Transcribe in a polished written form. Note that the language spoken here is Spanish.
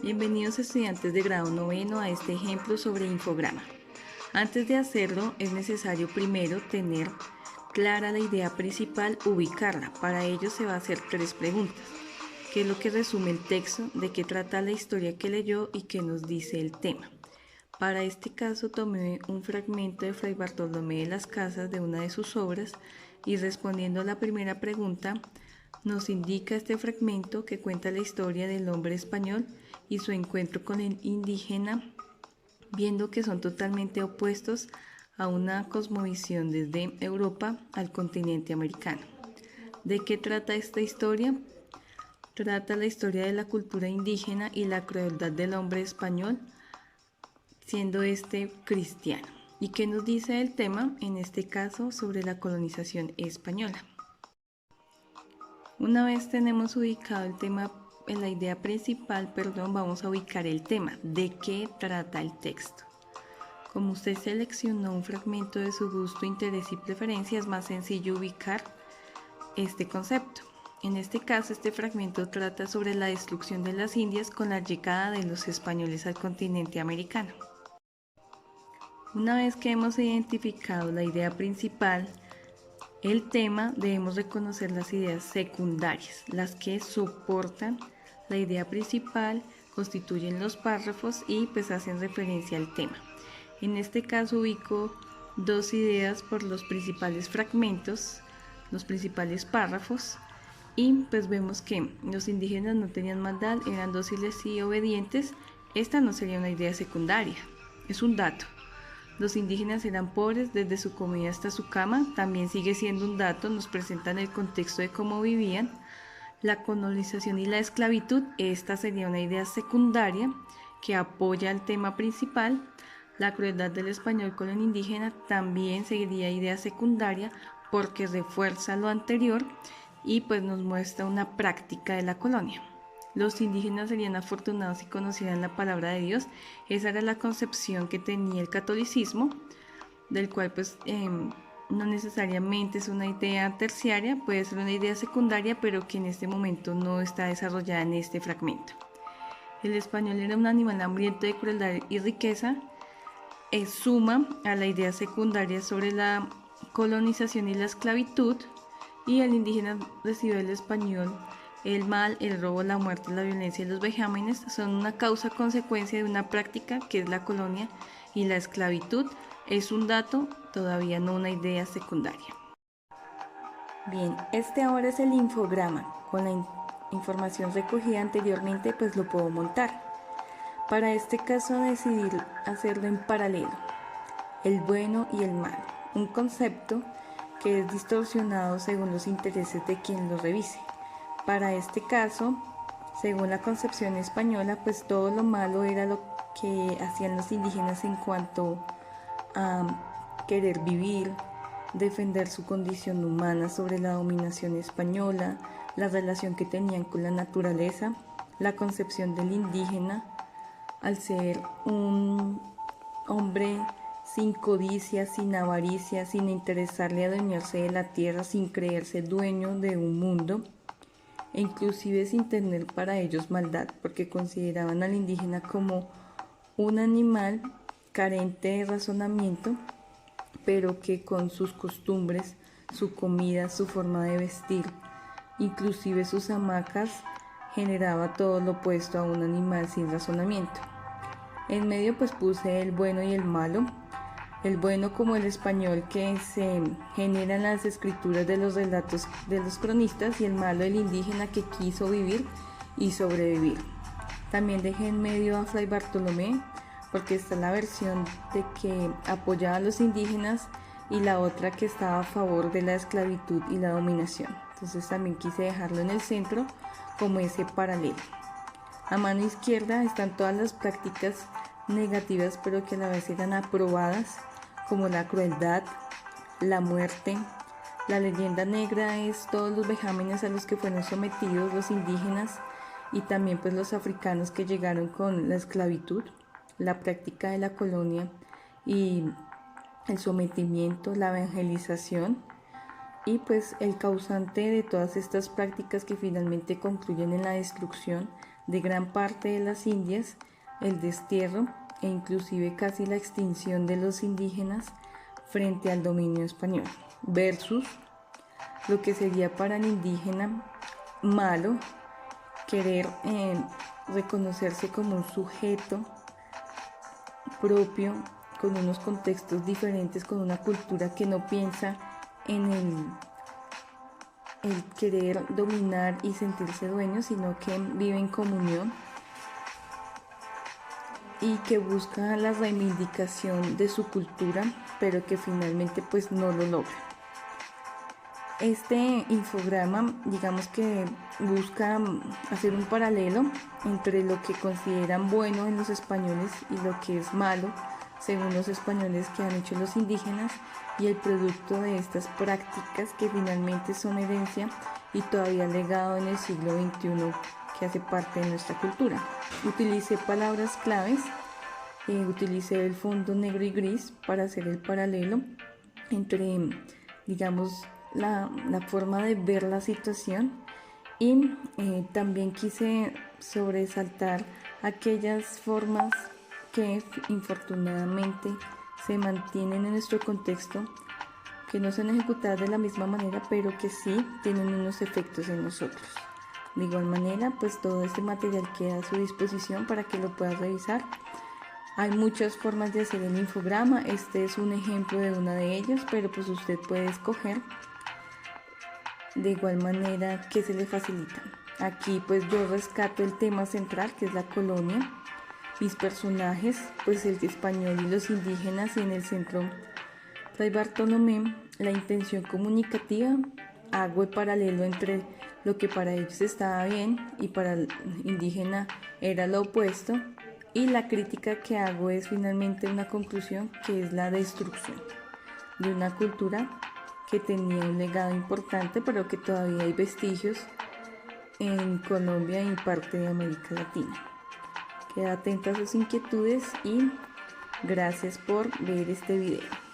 Bienvenidos estudiantes de grado noveno a este ejemplo sobre infograma. Antes de hacerlo es necesario primero tener clara la idea principal, ubicarla. Para ello se va a hacer 3 preguntas. ¿Qué es lo que resume el texto? ¿De qué trata la historia que leyó? ¿Y qué nos dice el tema? Para este caso tomé un fragmento de Fray Bartolomé de las Casas de una de sus obras y respondiendo a la primera pregunta, nos indica este fragmento que cuenta la historia del hombre español y su encuentro con el indígena, viendo que son totalmente opuestos a una cosmovisión desde Europa al continente americano. ¿De qué trata esta historia? Trata la historia de la cultura indígena y la crueldad del hombre español, siendo este cristiano. ¿Y qué nos dice el tema? En este caso, sobre la colonización española. Una vez tenemos ubicado el tema, en la idea principal, vamos a ubicar el tema. ¿De qué trata el texto? Como usted seleccionó un fragmento de su gusto, interés y preferencia, es más sencillo ubicar este concepto. En este caso, este fragmento trata sobre la destrucción de las Indias con la llegada de los españoles al continente americano. Una vez que hemos identificado la idea principal, el tema, debemos reconocer las ideas secundarias, las que soportan la idea principal, constituyen los párrafos y pues hacen referencia al tema. En este caso ubico 2 ideas por los principales fragmentos, los principales párrafos, y pues vemos que los indígenas no tenían maldad, eran dóciles y obedientes. Esta no sería una idea secundaria, es un dato. Los indígenas eran pobres desde su comida hasta su cama, también sigue siendo un dato, nos presentan el contexto de cómo vivían. La colonización y la esclavitud, esta sería una idea secundaria que apoya el tema principal. La crueldad del español con el indígena también sería idea secundaria porque refuerza lo anterior y pues nos muestra una práctica de la colonia. Los indígenas serían afortunados si conocieran la palabra de Dios. Esa era la concepción que tenía el catolicismo, del cual pues no necesariamente es una idea terciaria, puede ser una idea secundaria, pero que en este momento no está desarrollada en este fragmento. El español era un animal hambriento de crueldad y riqueza, suma a la idea secundaria sobre la colonización y la esclavitud, y el indígena recibió del español el mal, el robo, la muerte, la violencia y los vejámenes son una causa-consecuencia de una práctica que es la colonia, y la esclavitud es un dato, todavía no una idea secundaria. Bien, este ahora es el infograma. Con la información recogida anteriormente pues lo puedo montar. Para este caso decidí hacerlo en paralelo, el bueno y el malo, un concepto que es distorsionado según los intereses de quien lo revise. Para este caso, según la concepción española, pues todo lo malo era lo que hacían los indígenas en cuanto a querer vivir, defender su condición humana sobre la dominación española, la relación que tenían con la naturaleza, la concepción del indígena al ser un hombre sin codicia, sin avaricia, sin interesarle adueñarse de la tierra, sin creerse dueño de un mundo, e inclusive sin tener para ellos maldad, porque consideraban al indígena como un animal carente de razonamiento, pero que con sus costumbres, su comida, su forma de vestir, inclusive sus hamacas, generaba todo lo opuesto a un animal sin razonamiento. En medio pues puse el bueno y el malo. El bueno como el español que se genera en las escrituras de los relatos de los cronistas, y el malo el indígena que quiso vivir y sobrevivir. También dejé en medio a Fray Bartolomé porque está la versión de que apoyaba a los indígenas y la otra que estaba a favor de la esclavitud y la dominación. Entonces también quise dejarlo en el centro como ese paralelo. A mano izquierda están todas las prácticas negativas pero que a la vez eran aprobadas, como la crueldad, la muerte. La leyenda negra es todos los vejámenes a los que fueron sometidos los indígenas y también pues los africanos que llegaron con la esclavitud, la práctica de la colonia y el sometimiento, la evangelización, y pues el causante de todas estas prácticas que finalmente concluyen en la destrucción de gran parte de las Indias, el destierro e inclusive casi la extinción de los indígenas frente al dominio español, versus lo que sería para el indígena malo querer reconocerse como un sujeto propio, con unos contextos diferentes, con una cultura que no piensa en el querer dominar y sentirse dueño, sino que vive en comunión y que busca la reivindicación de su cultura, pero que finalmente pues no lo logra. Este infograma, digamos que busca hacer un paralelo entre lo que consideran bueno en los españoles y lo que es malo según los españoles que han hecho los indígenas, y el producto de estas prácticas que finalmente son herencia y todavía legado en el siglo XXI que hace parte de nuestra cultura. Utilicé palabras claves, utilicé el fondo negro y gris para hacer el paralelo entre, digamos, la forma de ver la situación, y también quise sobresaltar aquellas formas que infortunadamente se mantienen en nuestro contexto, que no son ejecutadas de la misma manera, pero que sí tienen unos efectos en nosotros. De igual manera, pues todo este material queda a su disposición para que lo puedas revisar. Hay muchas formas de hacer el infograma, este es un ejemplo de una de ellas, pero pues usted puede escoger de igual manera que se le facilita. Aquí pues yo rescato el tema central, que es la colonia, mis personajes, pues el español y los indígenas, y en el centro Fray Bartolomé, la intención comunicativa. Hago el paralelo entre lo que para ellos estaba bien y para el indígena era lo opuesto, y la crítica que hago es finalmente una conclusión, que es la destrucción de una cultura que tenía un legado importante, pero que todavía hay vestigios en Colombia y parte de América Latina. Queda atenta a sus inquietudes y gracias por ver este video.